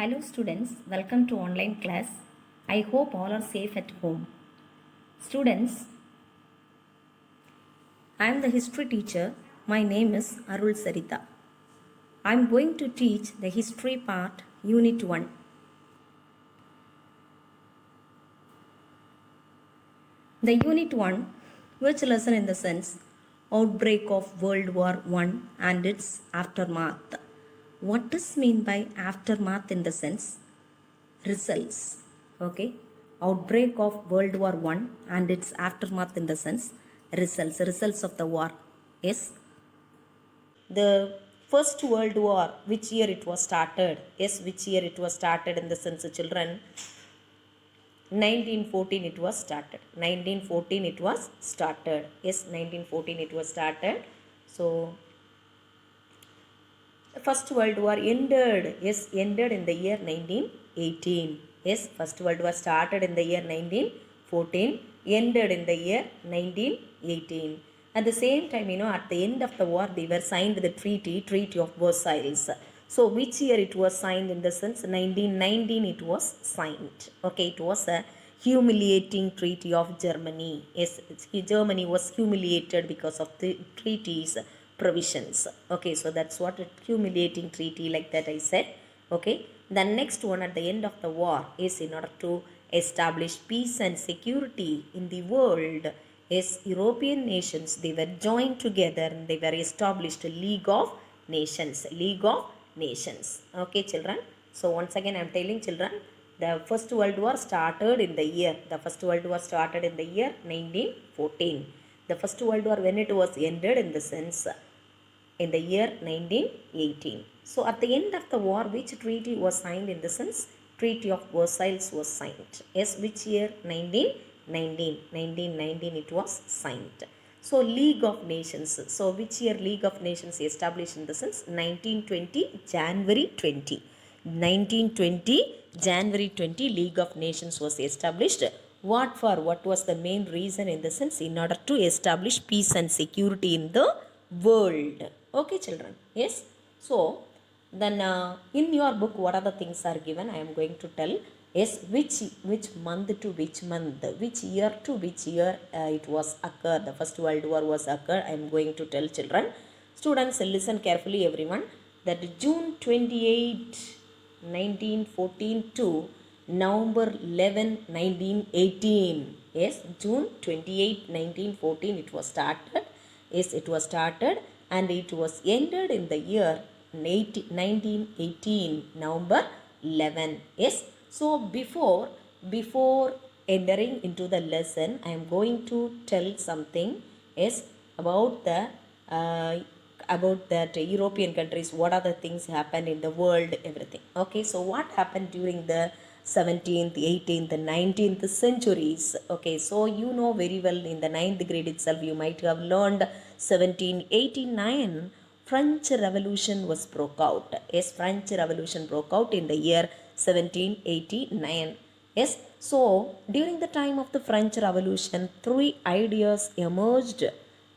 Hello students, welcome to online class. I hope all are safe at home. Students, I am the history teacher. My name is Arul Sarita. I am going to teach the history part, unit 1. The unit 1, which lesson in the sense, outbreak of World War I and its aftermath. What does mean by aftermath in the sense? Results. Okay, outbreak of World War I and its aftermath in the sense results of the war. Yes, the first World War, which year it was started? Yes, which year it was started in the sense, children? 1914 it was started. 1914 it was started. Yes, 1914 it was started. So the First World War ended. Yes, ended in the year 1918. Yes, First World War started in the year 1914, ended in the year 1918. At the same time, at the end of the war, they were signed the Treaty of Versailles. So, which year it was signed in the sense? 1919 it was signed. Okay, it was a humiliating treaty of Germany. Yes, Germany was humiliated because of the treaties provisions. Okay, so that's what a humiliating treaty, like that I said. Okay, the next one at the end of the war is in order to establish peace and security in the world. Yes, European nations, they were joined together and they were established a League of Nations. League of Nations. Okay, children. So once again I am telling children, the First World War started in the year. The First World War started in the year 1914. The First World War, when it was ended in the sense in the year 1918. So at the end of the war, which treaty was signed in the sense? Treaty of Versailles was signed. Yes, which year? 1919. 1919 it was signed. So League of Nations. So which year League of Nations established in the sense? 1920 January 20. 1920 January 20 League of Nations was established. What for? What was the main reason in the sense? In order to establish peace and security in the world. Okay, children. Yes. So then in your book, what are the things are given? I am going to tell. Yes, which month to which month, which year to which year it was occurred. The First World War was occurred. I am going to tell children. Students, listen carefully, everyone. That June 28, 1914 to November 11, 1918. Yes, June 28, 1914 it was started. Yes, it was started and it was ended in the year 1918, November 11. Yes, so before entering into the lesson, I am going to tell something. Yes, about the about that European countries, what are the things happened in the world, everything. Okay, so what happened during the 17th, 18th, and 19th centuries? Okay, so you know very well in the 9th grade itself, you might have learned 1789 French Revolution was broke out. Yes, French Revolution broke out in the year 1789. Yes, so during the time of the French Revolution, three ideas emerged.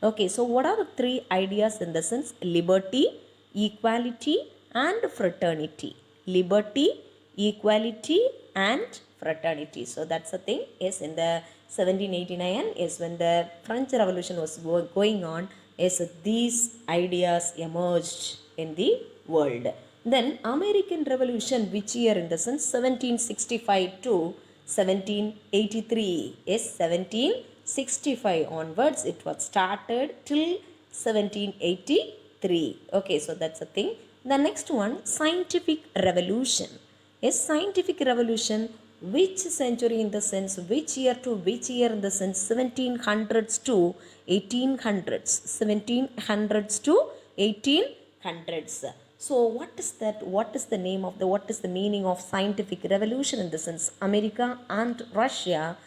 Okay, so what are the three ideas in the sense? Liberty, equality, and fraternity. Liberty, equality, and fraternity. So that's the thing. Yes, in the 1789 is when the French Revolution was going on. Yes, these ideas emerged in the world. Then American Revolution, which year in the sense? 1765 to 1783. Yes, 1765 onwards it was started till 1783. Okay, so that's the thing. The next one, scientific revolution. Yes, scientific revolution, which century in the sense? Which year to which year in the sense? 1700s to 1800s. 1700s to 1800s. So what is that? What is the name of the, what is the meaning of scientific revolution in the sense? America and Russia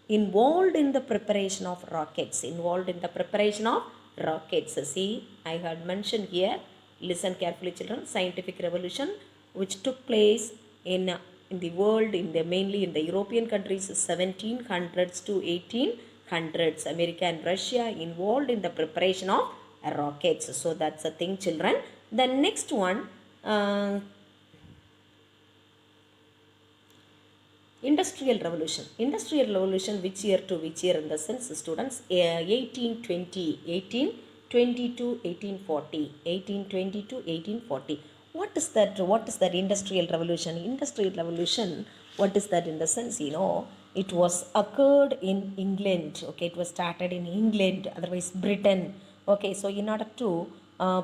involved in the preparation of rockets. Involved in the preparation of rockets. See, I had mentioned here, listen carefully children, scientific revolution which took place in the world, in the mainly in the European countries, 1700s to 1800s. America and Russia involved in the preparation of rockets. So that's the thing children. The next one, Industrial Revolution. Industrial Revolution, which year to which year in the sense, students? 1820, 1820 to 1840, 1820 to 1840. What is that? What is that Industrial Revolution? Industrial Revolution, what is that in the sense? It was occurred in England. Okay, it was started in England, otherwise Britain. Okay, so in order to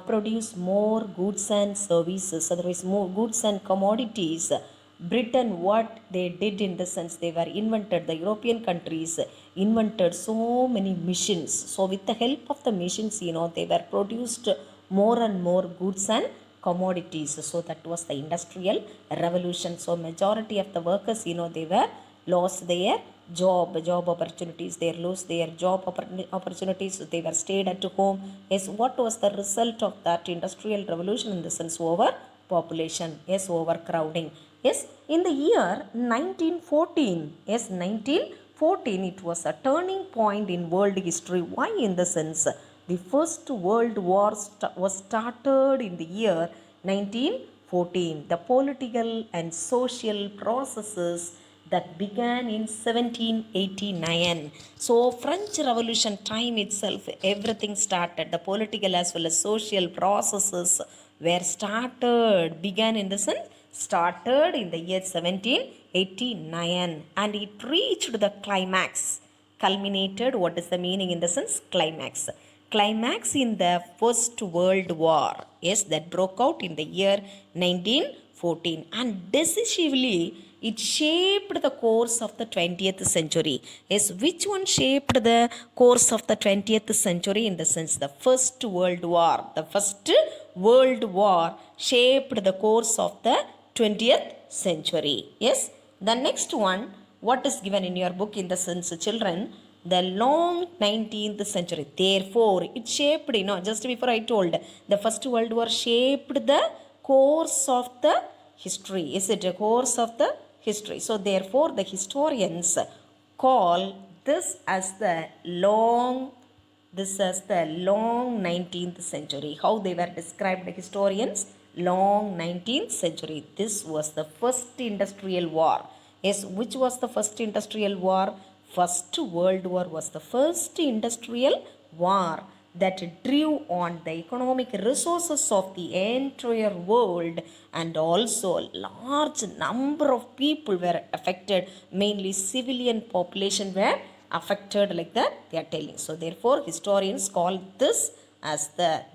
produce more goods and services, otherwise more goods and commodities, Britain, what they did in the sense, they were invented, the European countries invented so many machines. So with the help of the machines, they were produced more and more goods and commodities. So that was the Industrial Revolution. So majority of the workers, they were lost their job opportunities, they lost their job opportunities, they were stayed at home. Yes, what was the result of that Industrial Revolution in the sense? Over population. Yes, overcrowding. Yes, in the year 1914, yes, 1914, it was a turning point in world history. Why? In the sense, the first world war was started in the year 1914. The political and social processes that began in 1789. So French Revolution time itself, everything started. The political as well as social processes were began in the sense, started in the year 1789, and it reached the climax, culminated. What is the meaning in the sense? Climax in the First World War. Yes, that broke out in the year 1914, and decisively it shaped the course of the 20th century. Yes, which one shaped the course of the 20th century in the sense? The First World War. The First World War shaped the course of the 20th century. Yes, the next one, what is given in your book in the sense, children? The long 19th century. Therefore, it shaped, just before I told, the First World War shaped the course of the history. Is it a course of the history? So, therefore, the historians call this as the long 19th century. How they were described, the historians? Long 19th century. This was the first industrial war. Yes, which was the first industrial war? First World War was the first industrial war that drew on the economic resources of the entire world, and also large number of people were affected, mainly civilian population were affected, like that they are telling. So therefore historians call this as the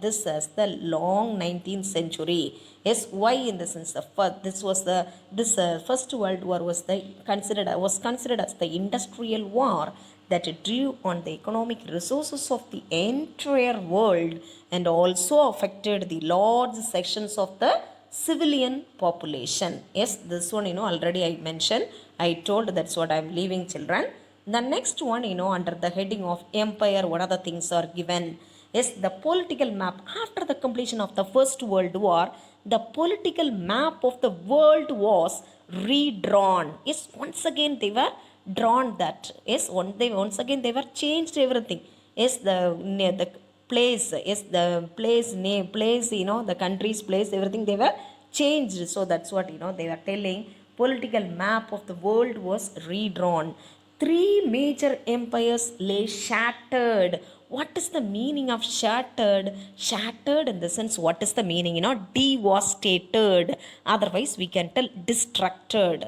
long 19th century. Yes, why? In the sense of First World War was considered as the industrial war that drew on the economic resources of the entire world, and also affected the large sections of the civilian population. Yes, this one, already I mentioned, I told, that's what I am leaving, children. The next one, under the heading of empire, what other things are given? Yes, the political map. After the completion of the First World War, the political map of the world was redrawn. Yes, once again they were drawn that. Yes, once again they were changed everything. Yes, the place, yes, the place name, place, the country's place, everything they were changed. So that's what, they were telling. Political map of the world was redrawn. Three major empires lay shattered. What is the meaning of shattered? Shattered in the sense, what is the meaning? Devastated. Otherwise, we can tell distracted.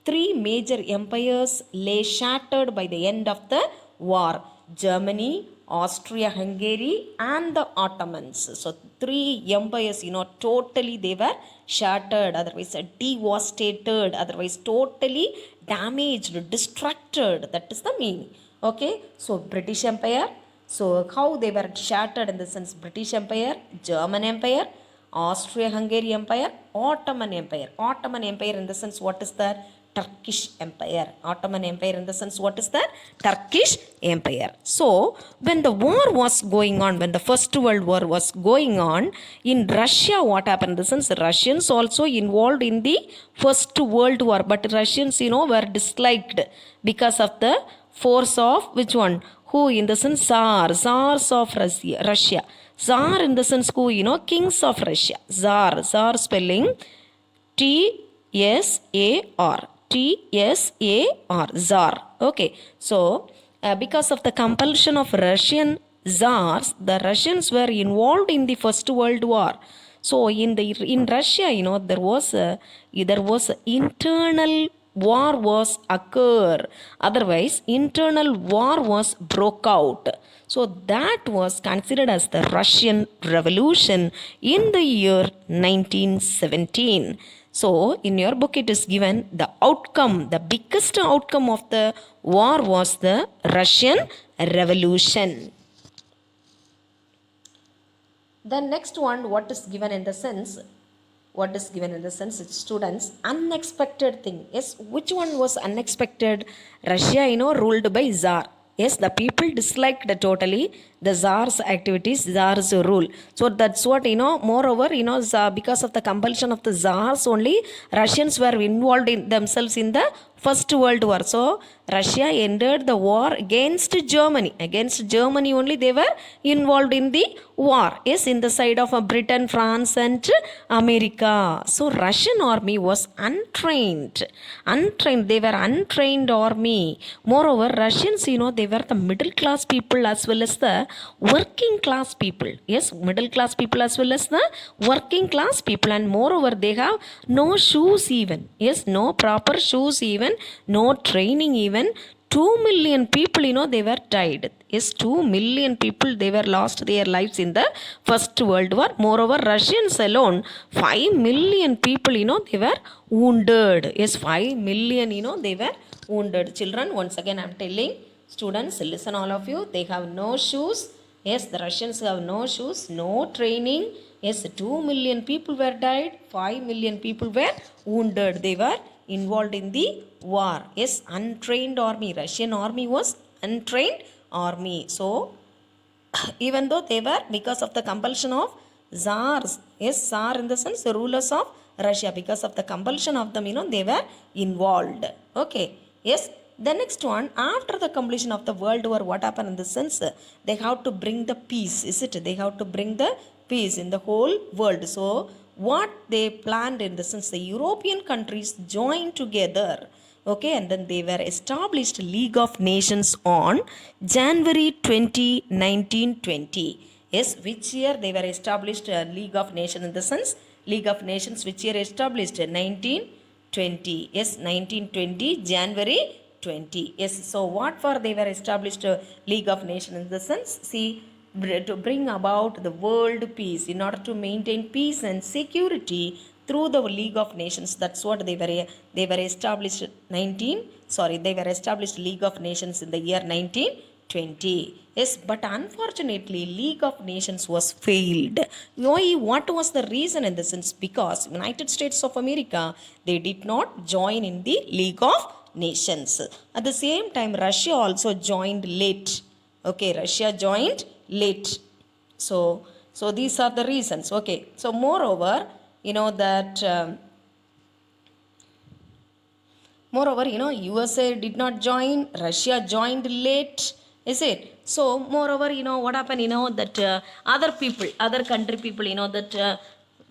Three major empires lay shattered by the end of the war: Germany, Austria-Hungary, and the Ottomans. So three empires, totally they were shattered, otherwise devastated, otherwise totally damaged, distracted. That is the meaning. Okay, so British Empire. So how they were shattered in the sense? British Empire, German Empire, Austria-Hungary Empire, Ottoman Empire. Ottoman Empire in the sense, what is that? Turkish Empire. Ottoman Empire in the sense, what is that? Turkish Empire. So when the war was going on, when the First World War was going on, in Russia, what happened? In the sense, Russians also involved in the First World War, but Russians, were disliked because of the force of which one? Who? In the sense, Tsars of Russia. Tsar in the sense, who? Kings of Russia. Tsar spelling Tsar. Tsar, Tsar. Okay, so because of the compulsion of Russian Tsars, the Russians were involved in the First World War. So in Russia, there was internal war was occur. Otherwise, internal war was broke out. So that was considered as the Russian Revolution in the year 1917. So in your book it is given the outcome, the biggest outcome of the war was the Russian Revolution. The next one, what is given in the sense? What is given in the sense, students, unexpected thing. Yes, which one was unexpected? Russia, ruled by Tsar. Yes, the people disliked totally the Tsar's activities, Tsar's rule. So that's what, moreover, because of the compulsion of the Tsars only, Russians were involved in themselves in the First World War. So Russia entered the war against Germany. Against Germany only they were involved in the war. Yes, in the side of Britain, France and America. So Russian army was untrained. Untrained. They were untrained army. Moreover, Russians, they were the middle class people as well as the working class people. Yes, middle class people as well as the working class people. And moreover, they have no shoes even. Yes, no proper shoes even. No training even. 2 million people, they were died. Yes, 2 million people, they were lost their lives in the First World War. Moreover, Russians alone, 5 million people, they were wounded. Yes, 5 million, they were wounded. Children, once again, I am telling students, listen all of you, they have no shoes. Yes, the Russians have no shoes, no training. Yes, 2 million people were died, 5 million people were wounded. They were involved in the war. Yes, untrained army. Russian army was untrained army. So, even though they were, because of the compulsion of Tsars, yes, Tsar in the sense the rulers of Russia, because of the compulsion of them, they were involved. Okay, yes. The next one, after the completion of the World War, what happened in the sense? They have to bring the peace, is it? They have to bring the peace in the whole world. So, what they planned in the sense, the European countries joined together. Okay, and then they were established League of Nations on January 20, 1920. Yes, which year they were established League of Nations in the sense? League of Nations, which year established? 1920. Yes, 1920, January 20. Yes, so what for they were established League of Nations in the sense? See, to bring about the world peace, in order to maintain peace and security through the League of Nations. That's what they were established they were established League of Nations in the year 1920. Yes, but unfortunately League of Nations was failed. Why? What was the reason in the sense? Because United States of America, they did not join in the League of Nations. At the same time, Russia also joined late. Okay, Russia joined late. So these are the reasons. Okay, so moreover, that USA did not join, Russia joined late, is it? So moreover, what happened, that other country people, that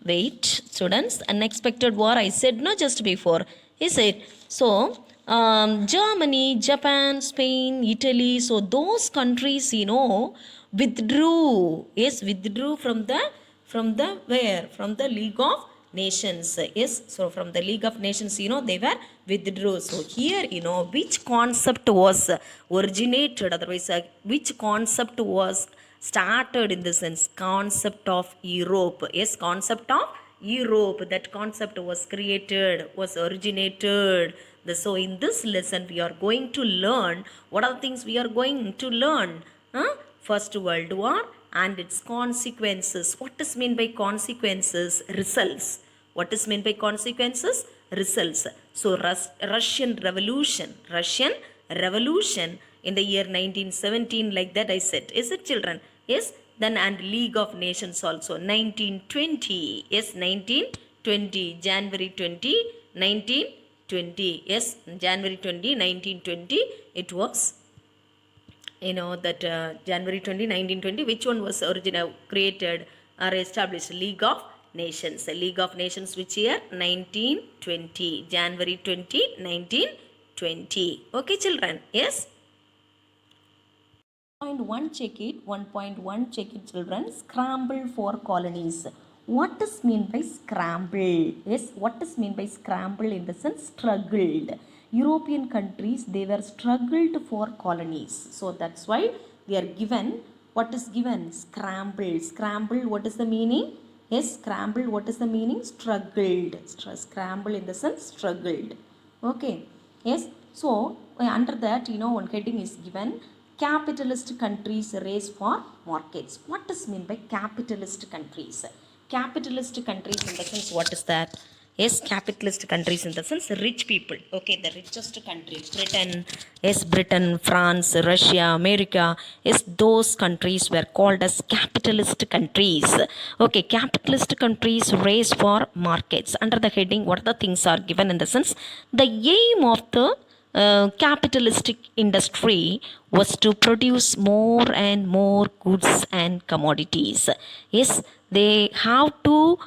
wait, students, unexpected war, I said no just before, is it? So Germany, Japan, Spain, Italy, so those countries, withdrew. Yes, withdrew from the where? From the League of Nations. Yes, so from the League of Nations, they were withdrew. So here, which concept was originated, otherwise which concept was started in the sense? Concept of Europe. Yes, concept of Europe. That concept was created, was originated. So in this lesson we are going to learn, what are the things we are going to learn? First World War and its consequences. What is meant by consequences? Results. What is meant by consequences? Results. So Russian Revolution in the year 1917, like that I said. Is it, children? Yes. Then and League of Nations also 1920. Yes, 1920, January 20, 1920. Yes, January 20, 1920 it was. That January 20, 1920, which one was created or established? League of Nations. League of Nations which year? 1920. January 20, 1920. Okay children? Yes? 1.1 check it. 1.1 check it children. Scramble for colonies. What does mean by scramble? Yes, what does mean by scramble in the sense struggled. European countries, they were struggled for colonies. So that's why they are given, what is given? Scramble. Scramble, what is the meaning? Yes, scramble, what is the meaning? Struggled. Scramble in the sense struggled. Okay. Yes. So under that, one heading is given, capitalist countries race for markets. What does mean by capitalist countries? Capitalist countries in the sense, what is that? Yes, capitalist countries in the sense rich people. Okay, the richest country, Britain. Yes, Britain, France, Russia, America. Yes, those countries were called as capitalist countries. Okay, capitalist countries race for markets. Under the heading, what are the things are given in the sense, the aim of the capitalistic industry was to produce more and more goods and commodities. Yes, they have to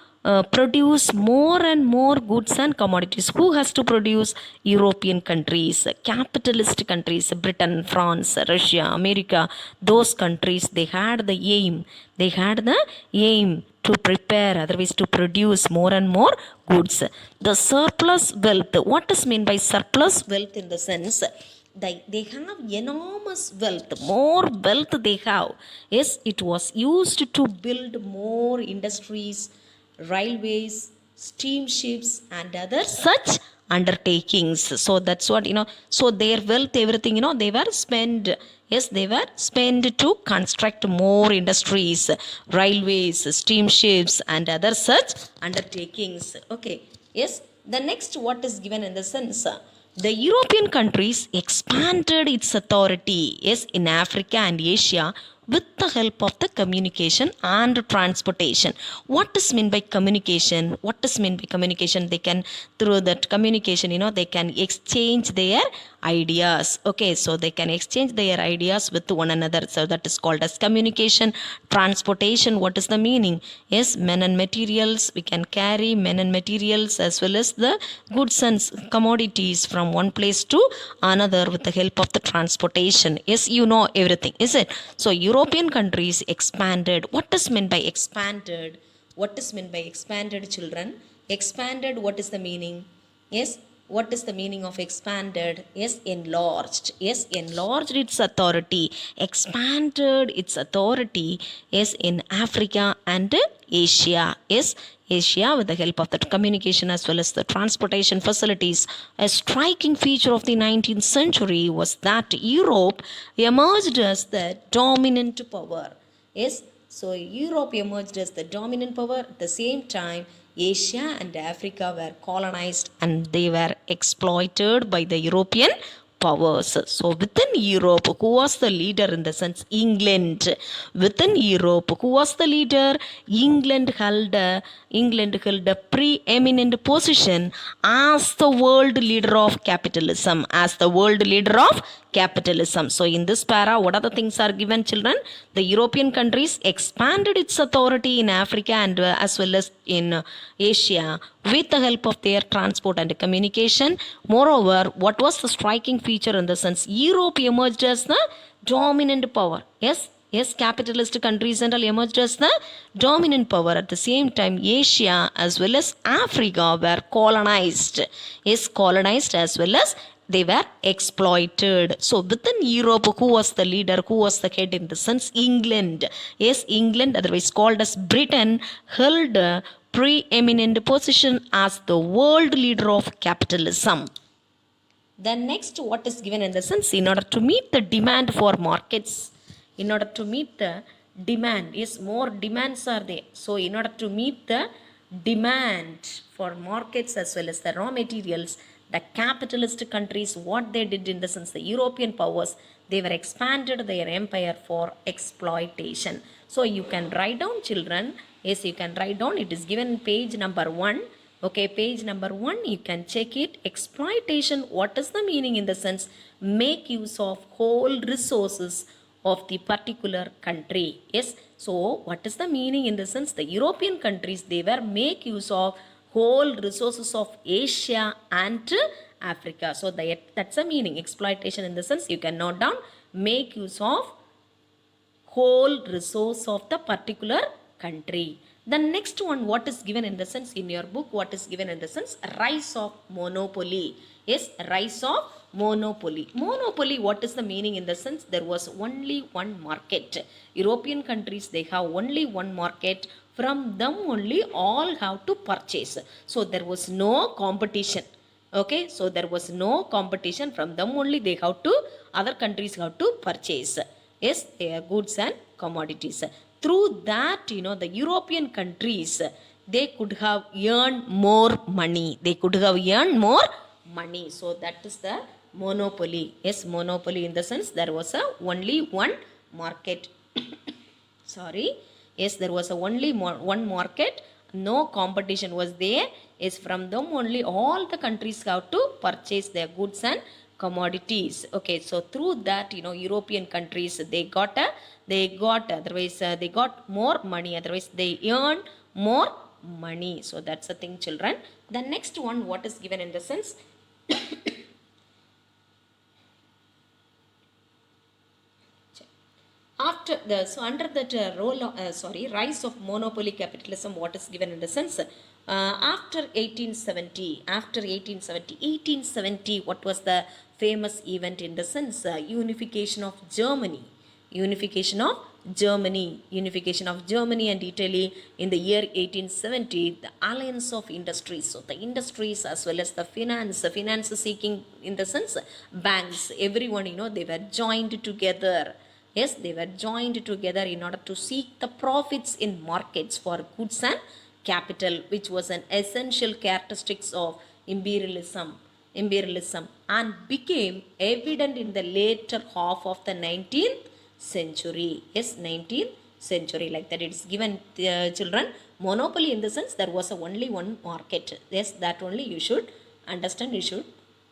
produce more and more goods and commodities. Who has to produce? European countries, capitalist countries, Britain, France, Russia, America. Those countries, they had the aim. They had the aim to prepare, otherwise to produce more and more goods. The surplus wealth. What is meant by surplus wealth in the sense? They have enormous wealth, more wealth they have. Yes, it was used to build more industries, railways, steamships, and other such undertakings. So that's what, so their wealth, everything, they were spent. Yes, they were spent to construct more industries, railways, steamships, and other such undertakings. Okay. Yes, the next, what is given in the sense, the European countries expanded its authority, yes, in Africa and Asia with the help of the communication and transportation. What is meant by communication? What is meant by communication? They can, through that communication, they can exchange their ideas. Okay, so they can exchange their ideas with one another. So that is called as communication. Transportation, what is the meaning? Yes, men and materials. We can carry men and materials as well as the goods and commodities from one place to another with the help of the transportation. Yes, you know everything, is it? So European countries expanded. What is meant by expanded? What is meant by expanded, children? Expanded, what is the meaning? Yes, what is the meaning of expanded? Yes, enlarged. Yes, enlarged its authority, expanded its authority. Yes, in Africa and Asia. Yes, Asia with the help of the communication as well as the transportation facilities. A striking feature of the 19th century was that Europe emerged as the dominant power. Yes, so Europe emerged as the dominant power. At the same time, Asia and Africa were colonized and they were exploited by the European powers. So within Europe, who was the leader in the sense? England. Within Europe, who was the leader? England held a preeminent position as the world leader of capitalism. As the world leader of capitalism. So in this para, what are the things are given, children? The European countries expanded its authority in Africa and as well as in Asia with the help of their transport and communication. Moreover, what was the striking feature in the sense? Europe emerged as the dominant power. Yes, capitalist countries and all emerged as the dominant power. At the same time, Asia as well as Africa were colonized. Yes, colonized as well as they were exploited. So within Europe, who was the leader? Who was the head in the sense? England. Yes, England, otherwise called as Britain, held a preeminent position as the world leader of capitalism. Then next, what is given in the sense? In order to meet the demand for markets, in order to meet the demand, yes, more demands are there. So in order to meet the demand for markets as well as the raw materials, the capitalist countries, what they did in the sense, the European powers, they were expanded their empire for exploitation. So you can write down, children. Yes, you can write down. It is given page number 1. Okay, page number 1, you can check it. Exploitation, what is the meaning in the sense? Make use of whole resources of the particular country. Yes, so what is the meaning in the sense? The European countries, they were make use of whole resources of Asia and Africa. So that's the meaning. Exploitation in the sense, you can note down, make use of whole resource of the particular country. The next one, what is given in the sense in your book, what is given in the sense? Rise of monopoly. Yes, rise of monopoly. Monopoly, what is the meaning in the sense? There was only one market. European countries, they have only one market. From them only all have to purchase. So there was no competition. Okay, so there was no competition. From them only they have to, other countries have to purchase. Yes, they are goods and commodities. Through that, the European countries, they could have earned more money. They could have earned more money. So that is the monopoly. Yes, monopoly in the sense, there was only one market. Sorry. Yes, there was one market. No competition was there. Yes, from them only all the countries have to purchase their goods and commodities. Okay, so through that, European countries, otherwise they got more money, otherwise they earn more money. So that's the thing, children. The next one, what is given in the sense? After the, so under that rise of monopoly capitalism, what is given in the sense? After 1870, what was the famous event in the sense? Unification of Germany. Unification of Germany and Italy in the year 1870. The alliance of industries. So the industries as well as the finance seeking in the sense, banks, everyone, they were joined together. Yes, they were joined together in order to seek the profits in markets for goods and capital, which was an essential characteristics of imperialism, and became evident in the later half of the 19th century. Yes, 19th century, like that it is given, children. Monopoly in the sense, there was only one market. Yes, that only you should understand, you should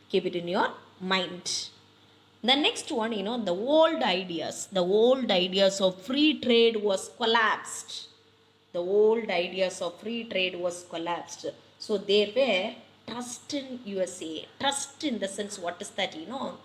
keep it in your mind. The next one, the old ideas of free trade was collapsed. The old ideas of free trade was collapsed. So there were trust in USA. Trust in the sense, what is that?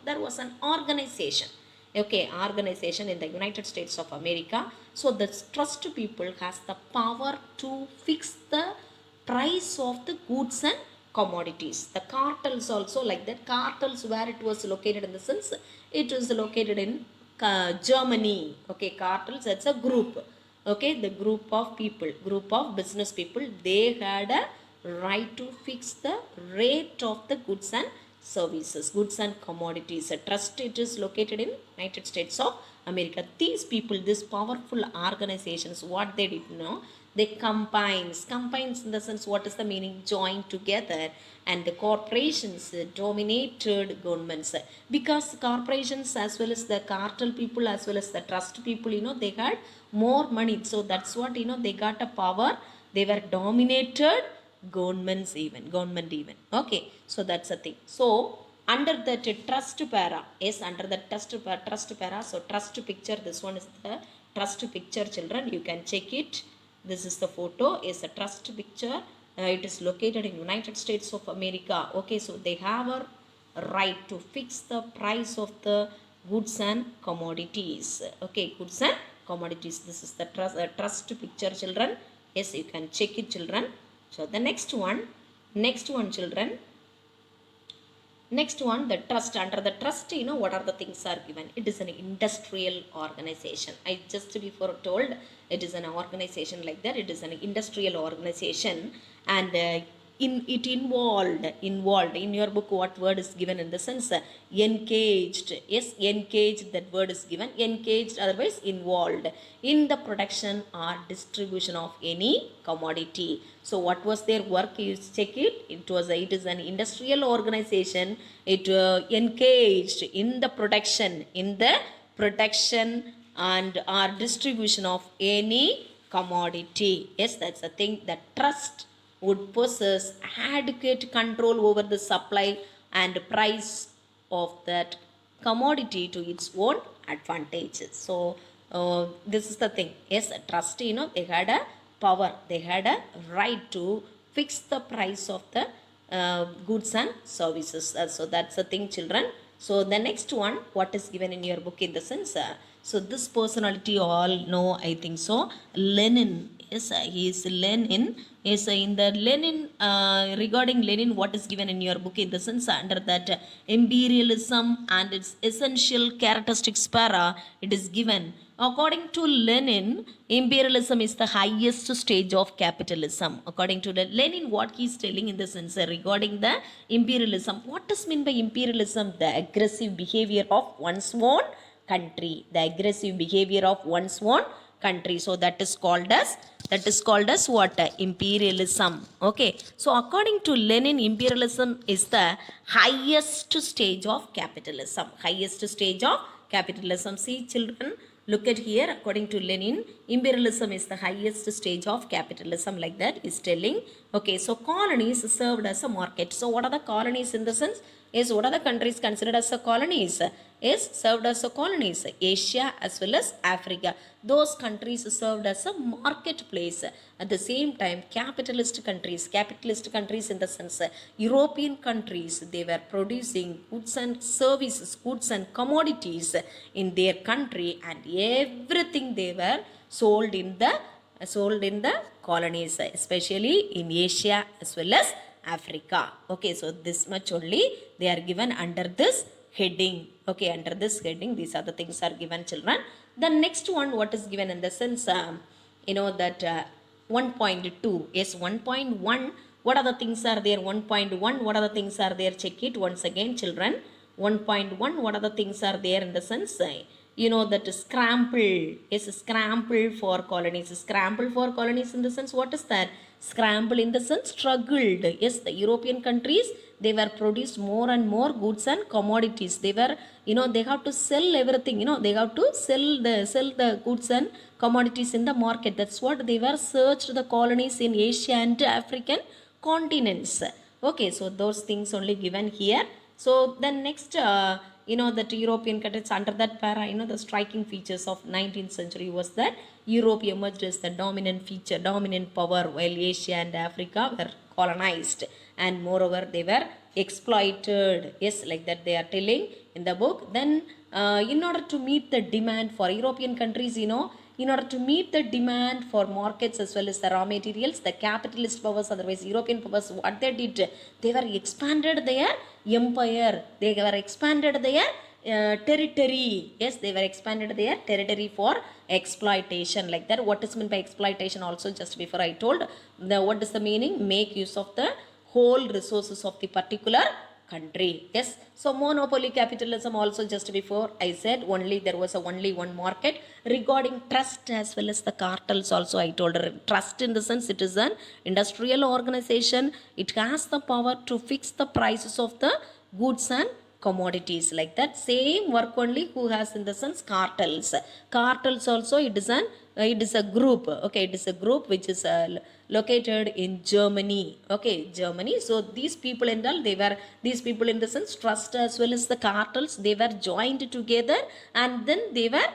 There was an organization. Okay, organization in the United States of America. So the trust people has the power to fix the price of the goods and commodities. The cartels also, like that. Cartels, where it was located in the sense, it is located in Germany. Okay, cartels, that's a group. Okay, the group of people, group of business people, they had a right to fix the rate of the goods and services, goods and commodities. A trust, it is located in United States of America. These people, these powerful organizations, what they did, they combines in the sense, what is the meaning? Join together. And the corporations dominated governments, because corporations as well as the cartel people as well as the trust people, they had more money. So that's what, they got a power. They were dominated government even. Okay, so that's a thing. So under that trust para, yes, under the trust para, so trust picture, this one is the trust picture, children. You can check it. This is the photo, is a trust picture. It is located in United States of America. Okay, so they have a right to fix the price of the goods and commodities. Okay, goods and commodities. This is the trust picture, children. Yes, you can check it, children. So the next one, children. Next one, the trust. Under the trust, what are the things are given? It is an industrial organization. I just before told, it is an organization like that. It is an industrial organization, and it involved in your book, what word is given in the sense? Engaged. Yes, engaged, that word is given. Engaged, otherwise involved in the production or distribution of any commodity. So what was their work? You check it. It is an industrial organization. It engaged in the production and or distribution of any commodity. Yes, that's the thing. That trust would possess adequate control over the supply and price of that commodity to its own advantage. So this is the thing. Yes, trust, they had a power, they had a right to fix the price of the goods and services. So that's the thing, children. So the next one, what is given in your book in the sense, so this personality all know, I think so, Lenin. Yes, he is Lenin. Yes, in the Lenin, regarding Lenin, what is given in your book in the sense, under that imperialism and its essential characteristics para, it is given. According to Lenin, imperialism is the highest stage of capitalism. According to Lenin, what he is telling in the sense, regarding the imperialism, what does mean by imperialism? The aggressive behavior of one's own country. The aggressive behavior of one's own country. So that is called as what? Imperialism. Okay. So according to Lenin, imperialism is the highest stage of capitalism. Highest stage of capitalism. See, children, look at here. According to Lenin, imperialism is the highest stage of capitalism, like that is telling. Okay, so colonies served as a market. So what are the colonies in the sense? Is what are the countries considered as a colonies? Is served as a colonies. Asia as well as Africa. Those countries served as a marketplace. At the same time, capitalist countries in the sense, European countries, they were producing goods and services, goods and commodities in their country, and everything they were sold in the colonies, especially in Asia as well as Africa. Okay, so this much only they are given under this heading. Okay, under this heading, these are the things are given, children. The next one, what is given in the sense, that 1.2. Yes, 1.1. What are the things are there? 1.1. What are the things are there? Check it once again, children. 1.1. What are the things are there in the sense? That scramble. Yes, scramble for colonies. Scramble for colonies in the sense, what is that? Scramble in the sense, struggled. Yes, the European countries, they were produced more and more goods and commodities. They were, they have to sell everything. They have to sell the goods and commodities in the market. That's what they were searched the colonies in Asia and African continents. Okay, so those things only given here. So then next, that European countries under that para, the striking features of 19th century was that Europe emerged as the dominant power, while Asia and Africa were colonized, and moreover they were exploited. Yes, like that they are telling in the book. Then in order to meet the demand for European countries, in order to meet the demand for markets as well as the raw materials, the capitalist powers, otherwise European powers, what they did, they were expanded their empire, they were expanded their territory. Yes, they were expanded their territory for exploitation, like that. What is meant by exploitation also, just before I told what is the meaning? Make use of the whole resources of the particular country. Yes, so monopoly capitalism also, just before I said, only there was only one market. Regarding trust as well as the cartels also, I told her, trust in the sense, it is an industrial organization. It has the power to fix the prices of the goods and commodities, like that. Same work only who has in the sense cartels also, it is a group. Okay, it is a group which is located in Germany. Okay, Germany. So these people and all, these people in the sense, trust as well as the cartels, they were joined together, and then they were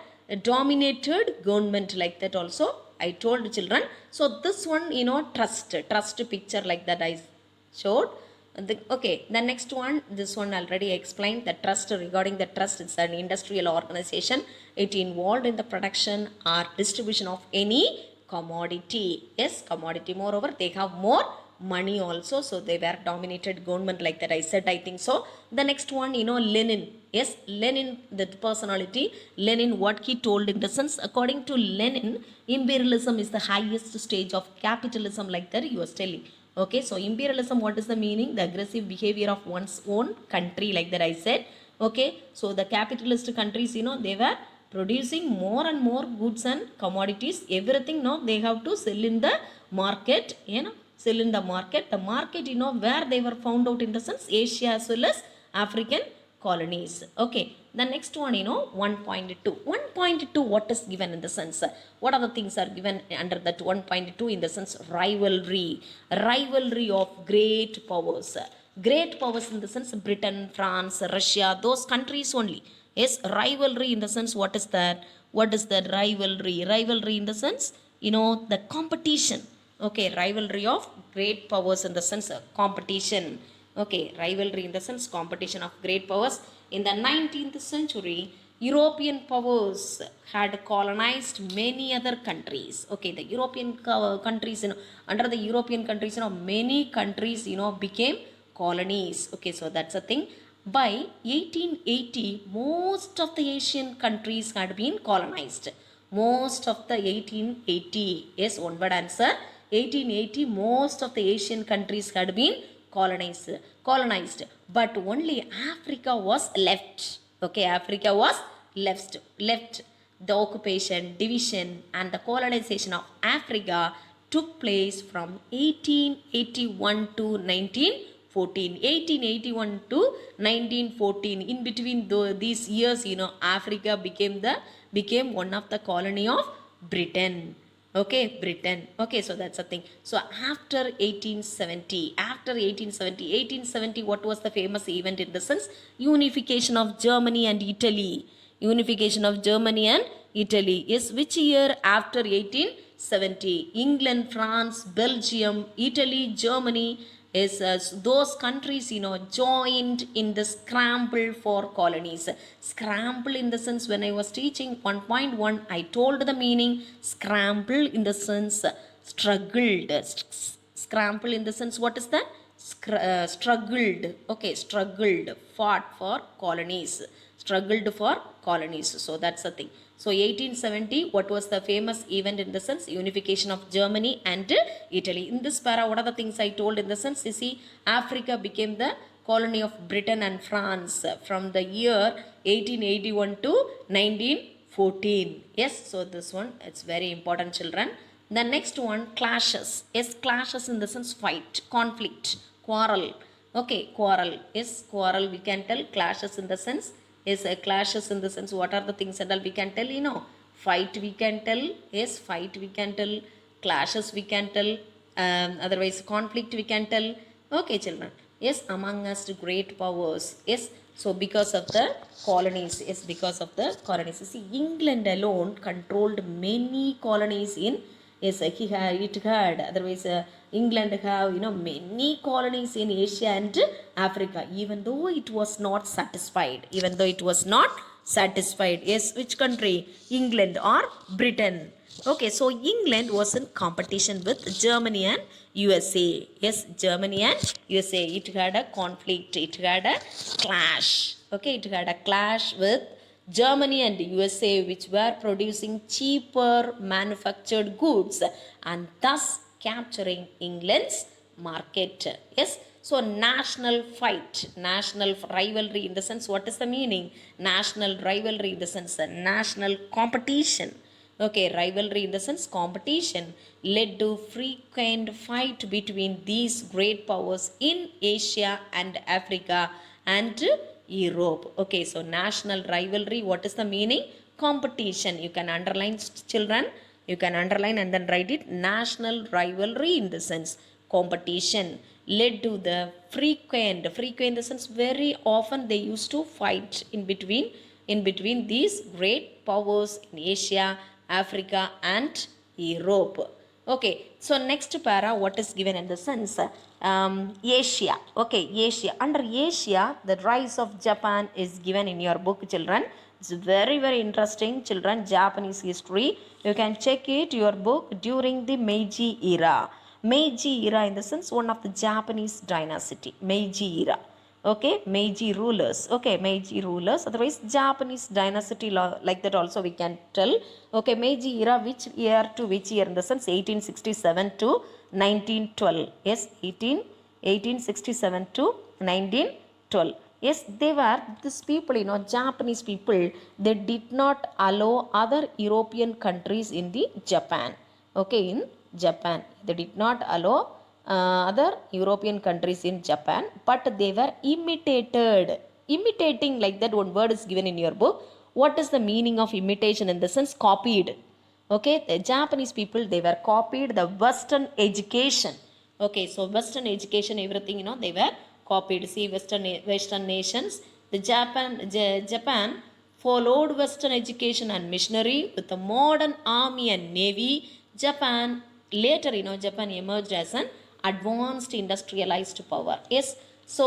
dominated government, like that also I told, children. So this one, trust picture, like that I showed. The next one, this one already explained. The trust, regarding the trust, it's an industrial organization. It involved in the production or distribution of any commodity. Yes, commodity. Moreover, they have more money also, so they were dominated government, like that I said, I think so. The next one, Lenin. Yes, Lenin, the personality, Lenin, what he told in the sense, according to Lenin, imperialism is the highest stage of capitalism, like that he was telling. Okay, so imperialism, what is the meaning? The aggressive behavior of one's own country, like that I said. Okay, so the capitalist countries, they were producing more and more goods and commodities, everything. Now they have to sell in the market, sell in the market. The market, where they were found out in the sense, Asia as well as African colonies. Okay, the next one, 1.2. 1.2, what is given in the sense? What are the things are given under that 1.2 in the sense? Rivalry of great powers. Great powers in the sense, Britain, France, Russia, those countries only. Yes, rivalry in the sense, what is that? What is that rivalry? Rivalry in the sense, the competition. Okay, rivalry of great powers in the sense competition. Okay, rivalry in the sense competition of great powers. In the 19th century, European powers had colonized many other countries. Okay, the European countries, under the European countries, many countries, became colonies. Okay, so that's a thing. By 1880, most of the Asian countries had been colonized. Most of the 1880, yes, one word answer. 1880, most of the Asian countries had been colonized. But only Africa was left. Okay, Africa was left. The occupation, division, and the colonization of Africa took place from 1881 to 1914. 1881 to 1914. In between these years, Africa became one of the colony of Britain. Okay, Britain. Okay, so that's a thing. So after 1870, what was the famous event in the sense? Unification of Germany and Italy. Unification of Germany and Italy. Yes, which year after 1870? England, France, Belgium, Italy, Germany, is those countries joined in the scramble for colonies. Scramble in the sense, when I was teaching 1.1, I told the meaning. Scramble in the sense struggled. Scramble in the sense, what is that? Struggled. Okay, struggled, fought for colonies, struggled for colonies. So that's the thing. So 1870, what was the famous event in the sense? Unification of Germany and Italy. In this para, what are the things I told in the sense? You see, Africa became the colony of Britain and France from the year 1881 to 1914. Yes, so this one, it's very important, children. The next one, clashes. Yes, clashes in the sense fight, conflict, quarrel. Okay, quarrel. Yes, quarrel we can tell. Clashes in the sense is clashes in the sense, what are the things and all we can tell, fight we can tell. Yes, fight we can tell. Clashes we can tell. Otherwise conflict we can tell. Okay, children. Yes, among us great powers. Yes, so because of the colonies. Yes, because of the colonies. You see, England alone controlled many colonies in. Yes, it had. Otherwise, England have many colonies in Asia and Africa. Even though it was not satisfied. Even though it was not satisfied. Yes, which country? England or Britain? Okay, so England was in competition with Germany and USA. Yes, Germany and USA. It had a conflict. It had a clash. Okay, it had a clash with Germany and USA, which were producing cheaper manufactured goods and thus capturing England's market. Yes, so national fight, national rivalry in the sense, what is the meaning? National rivalry in the sense, national competition. Okay, rivalry in the sense competition led to frequent fight between these great powers in Asia and Africa and Europe. Okay, so national rivalry, what is the meaning? Competition. You can underline, children. You can underline and then write it. National rivalry in the sense competition led to the frequent in the sense very often they used to fight in between these great powers in Asia, Africa and Europe. Okay, so next para, what is given in the sense? Asia. Okay, Asia. Under Asia, the rise of Japan is given in your book, children. It's very, very interesting, children. Japanese history. You can check it, your book, during the Meiji era. Meiji era in the sense, one of the Japanese dynasty. Meiji era. Okay, Meiji rulers. Okay, Meiji rulers. Otherwise, Japanese dynasty like that also we can tell. Okay, Meiji era, which year to which year in the sense? 1867 to 1912. Yes, 1867 to 1912. Yes, they were, these people, Japanese people, they did not allow other European countries in the Japan. Okay, in Japan, they did not allow other European countries in Japan, but they were imitating, like that one word is given in your book. What is the meaning of imitation? In the sense copied. Okay, the Japanese people, they were copied the Western education. Okay, so Western education, everything, they were copied. See, Western nations, the Japan followed Western education and missionary with a modern army and navy. Japan later, Japan emerged as an advanced industrialized power. Yes, so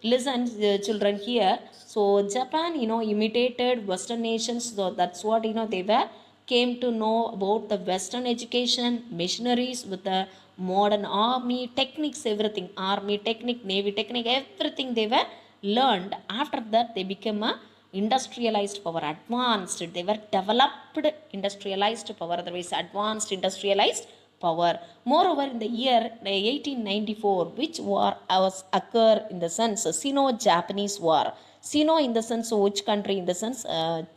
listen, children here. So Japan, imitated Western nations. So that's what they were came to know about the Western education, missionaries with the modern army, techniques, everything, army technique, navy technique, everything they were learned. After that, they became a industrialized power, advanced. They were developed industrialized power, otherwise advanced industrialized power. Moreover, in the year 1894, which war was occur in the sense Sino-Japanese War. Sino in the sense which country? In the sense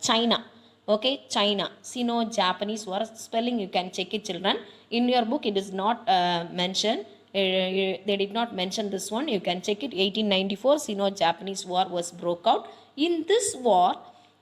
China. Okay, China. Sino-Japanese War. Spelling you can check it, children. In your book it is not mentioned. They did not mention this one. You can check it. 1894 Sino-Japanese War was broke out. In this war,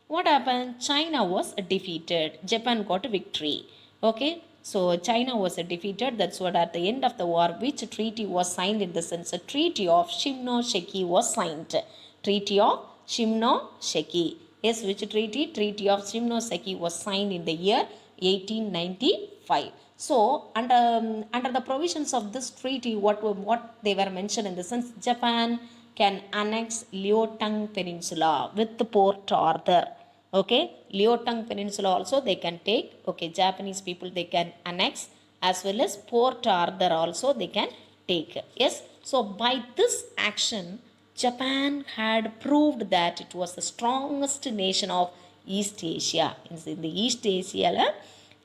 what happened? China was defeated. Japan got a victory. Okay, so China was defeated. That's what at the end of the war, which treaty was signed in the sense a treaty of Shimonoseki was signed. Treaty of Shimonoseki. Yes, which treaty? Treaty of Shimonoseki was signed in the year 1895. So, under the provisions of this treaty, what they were mentioned in the sense Japan can annex Liaotung Peninsula with Port Arthur. Okay, Liaotung Peninsula also they can take. Okay, Japanese people they can annex, as well as Port Arthur also they can take. Yes, so by this action, Japan had proved that it was the strongest nation of East Asia. In the East Asia,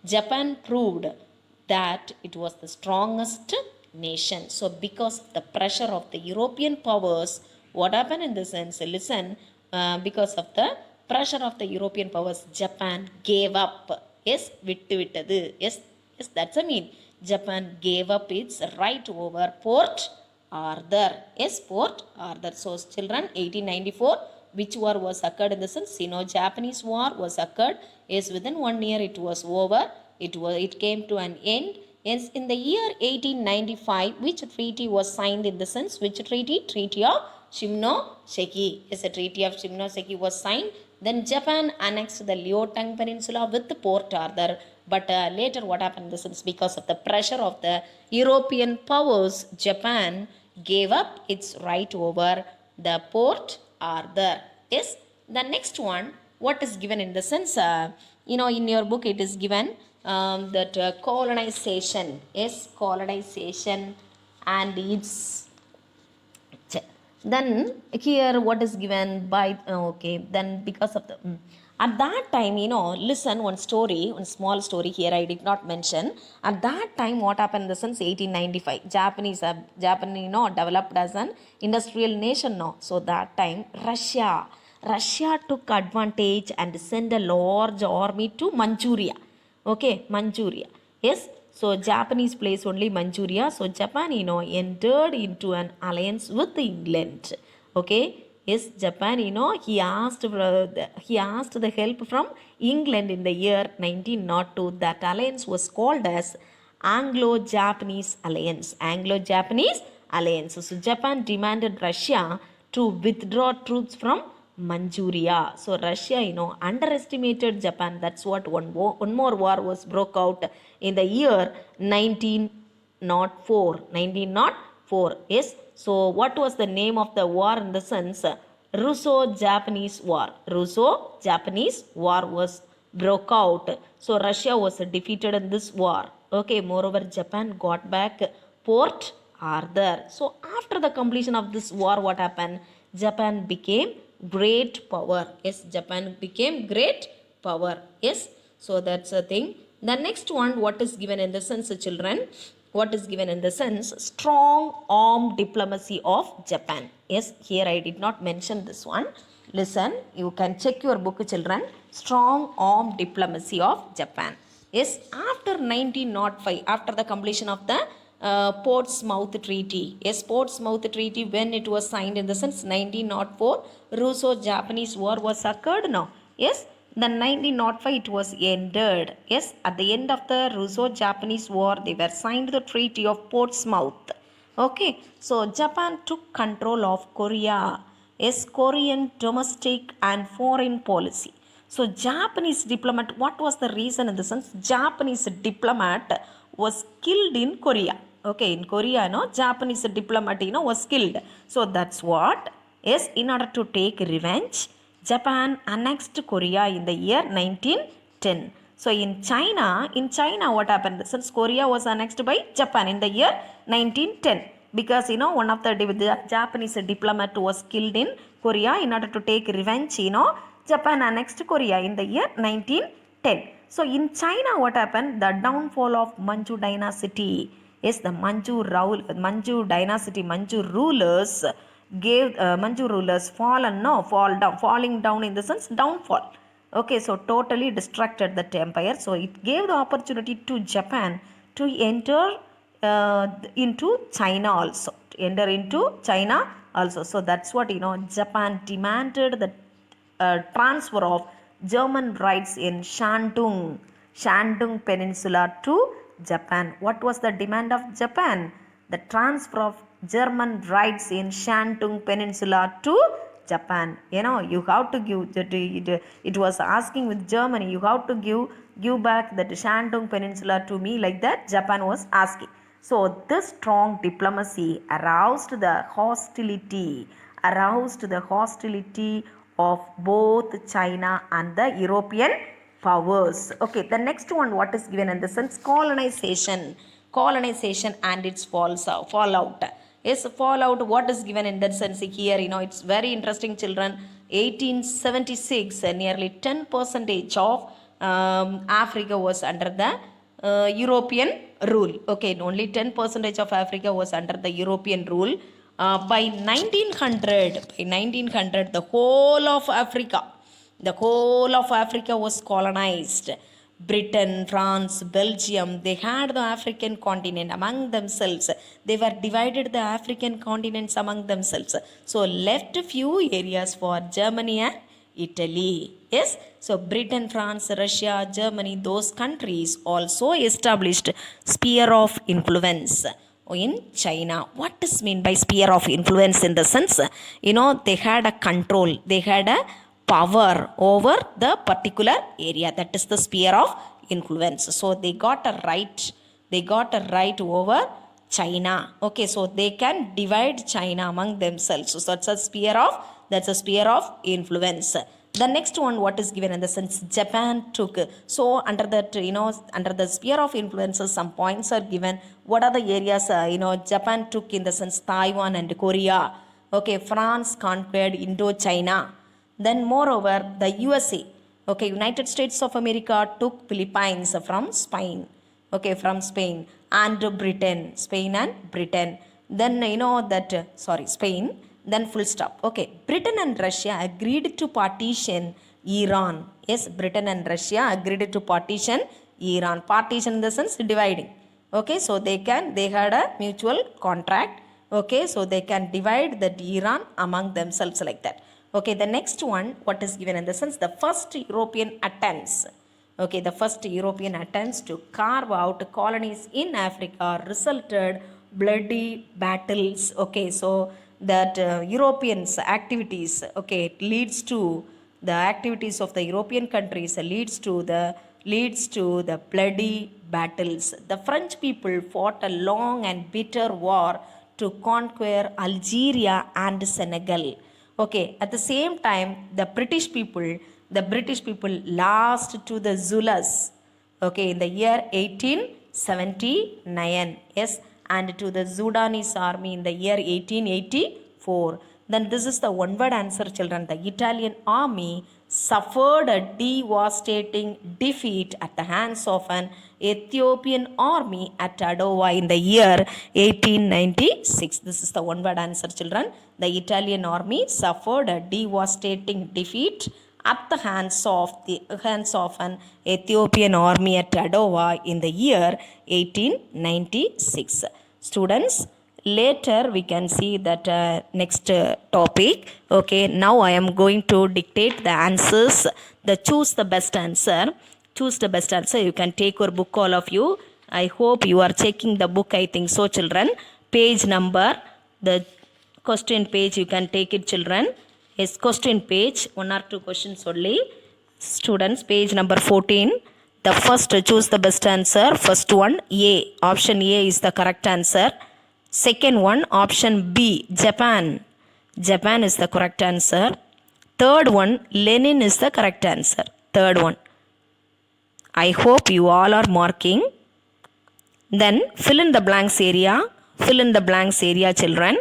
Japan proved that it was the strongest nation. So because of the pressure of the European powers, what happened in the sense? Listen, because of the pressure of the European powers, Japan gave up. Yes, vittu vittadu. Yes, that's a mean. Japan gave up its right over Port Arthur. Yes, Port Arthur. So children, 1894, which war was occurred in the sense? Sino-Japanese War was occurred. Yes, within 1 year it was over. It came to an end. Yes, in the year 1895, which treaty was signed in the sense? Which treaty? Treaty of Shimonoseki. Yes, a treaty of Shimonoseki was signed. Then Japan annexed the Liaotung Peninsula with Port Arthur. But later what happened? This is because of the pressure of the European powers, Japan gave up its right over the Port Arthur. Yes, the next one, what is given in the sense, in your book it is given that colonization. Yes, colonization and its then here what is given by okay, then because of the at that time, listen, one small story here I did not mention. At that time, what happened in the sense 1895, Japan, developed as an industrial nation now. So that time Russia took advantage and sent a large army to Manchuria. Okay, Manchuria. Yes, so Japanese place only Manchuria. So Japan, entered into an alliance with England. Okay, yes, Japan, he asked the help from England in the year 1902. That alliance was called as Anglo-Japanese Alliance. Anglo-Japanese Alliance. So Japan demanded Russia to withdraw troops from Manchuria. So Russia, underestimated Japan. That's what one more war was broke out in the year 1904. 1904. Yes. So what was the name of the war in the sense? Russo-Japanese War. Russo-Japanese War was broke out. So Russia was defeated in this war. Okay. Moreover, Japan got back Port Arthur. So after the completion of this war, what happened? Japan became great power. Yes, Japan became great power. Yes, so that's a thing. The next one, what is given in the sense, children? What is given in the sense? Strong armed diplomacy of Japan. Yes, here I did not mention this one. Listen, you can check your book, children. Strong armed diplomacy of Japan. Yes, after 1905, after the completion of the Portsmouth Treaty. Yes, Portsmouth Treaty, when it was signed in the sense 1904, Russo-Japanese War was occurred now. Yes, the 1905 it was ended. Yes, at the end of the Russo-Japanese War, they were signed the Treaty of Portsmouth. Okay, so Japan took control of Korea. Yes, Korean domestic and foreign policy. So Japanese diplomat, what was the reason in the sense? Japanese diplomat was killed in Korea. Okay, in Korea, Japanese diplomat, was killed. So that's what. Yes, in order to take revenge, Japan annexed Korea in the year 1910. So in China, what happened? Since Korea was annexed by Japan in the year 1910, because one of the Japanese diplomat was killed in Korea. In order to take revenge, Japan annexed Korea in the year 1910. So in China, what happened? The downfall of Manchu dynasty. Yes, the Manchu dynasty, Manchu rulers gave Manchu rulers falling down in the sense downfall. Okay, so totally distracted that empire. So it gave the opportunity to Japan to enter into China also. Enter into China also. So that's what Japan demanded the transfer of German rights in Shandong Peninsula to Japan. What was the demand of Japan? The transfer of German rights in Shandong Peninsula to Japan. You have to give, it was asking with Germany, you have to give back that Shandong Peninsula to me, like that Japan was asking. So this strong diplomacy aroused the hostility of both China and the European powers. Okay, the next one, what is given in the sense? Colonization and its fallout. Yes, fallout, what is given in that sense here? It's very interesting, children. 1876, nearly 10% of Africa was under the European rule. Okay, only 10% of Africa was under the European rule. By 1900, the whole of Africa was colonized. Britain, France, Belgium, they had the African continent among themselves. They were divided the African continents among themselves. So left few areas for Germany and Italy. Yes, so Britain, France, Russia, Germany, those countries also established sphere of influence in China. What does mean by sphere of influence? In the sense, they had a control, they had a power over the particular area. That is the sphere of influence. So they got a right over China. Okay, so they can divide China among themselves. So that's a sphere of influence. The next one, what is given in the sense? Japan took. So under the sphere of influences, some points are given. What are the areas Japan took in the sense? Taiwan and Korea. Okay, France conquered Indochina. Then moreover, the USA, okay, United States of America took Philippines from Spain. Okay, from Spain and Britain. Spain and Britain. Then Spain. Then full stop. Okay, Britain and Russia agreed to partition Iran. Yes, Britain and Russia agreed to partition Iran. Partition in the sense dividing. Okay, so they had a mutual contract. Okay, so they can divide the Iran among themselves like that. Okay, the next one, what is given in the sense? The first European attempts. Okay, the first European attempts to carve out colonies in Africa resulted bloody battles. Okay, so that Europeans activities, okay, it leads to the activities of the European countries leads to the bloody battles. The French people fought a long and bitter war to conquer Algeria and Senegal. Okay, at the same time, the British people lost to the Zulus. Okay, in the year 1879. Yes, and to the Sudanese army in the year 1884. Then this is the one word answer, children. The Italian army suffered a devastating defeat at the hands of an Ethiopian army at Adowa in the year 1896. This is the one word answer, children. The Italian army suffered a devastating defeat at the hands of an Ethiopian army at Adowa in the year 1896. Students, later we can see that next topic. Okay, now I am going to dictate the answers. Choose the best answer. You can take your book, all of you. I hope you are checking the book. I think so, children. Page number, the question page, you can take it, children. Yes, question page, 1 or 2 questions only. Students, page number 14. The first, choose the best answer. First one, A. Option A is the correct answer. Second one, option B, Japan. Japan is the correct answer. Third one, Lenin is the correct answer. Third one. I hope you all are marking. Then fill in the blanks area. Fill in the blanks area, children.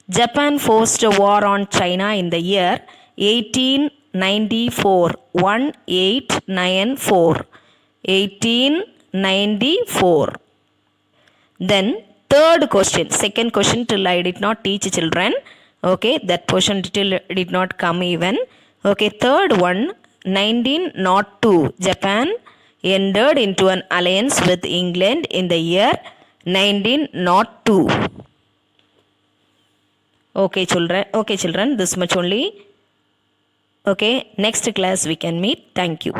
Japan forced a war on China in the year 1894. 1894. 1894. Then third question, second question till I did not teach children. Okay, that portion till did not come even. Okay, third one, 1902. Japan entered into an alliance with England in the year 1902. Okay, children, this much only. Okay, next class we can meet. Thank you.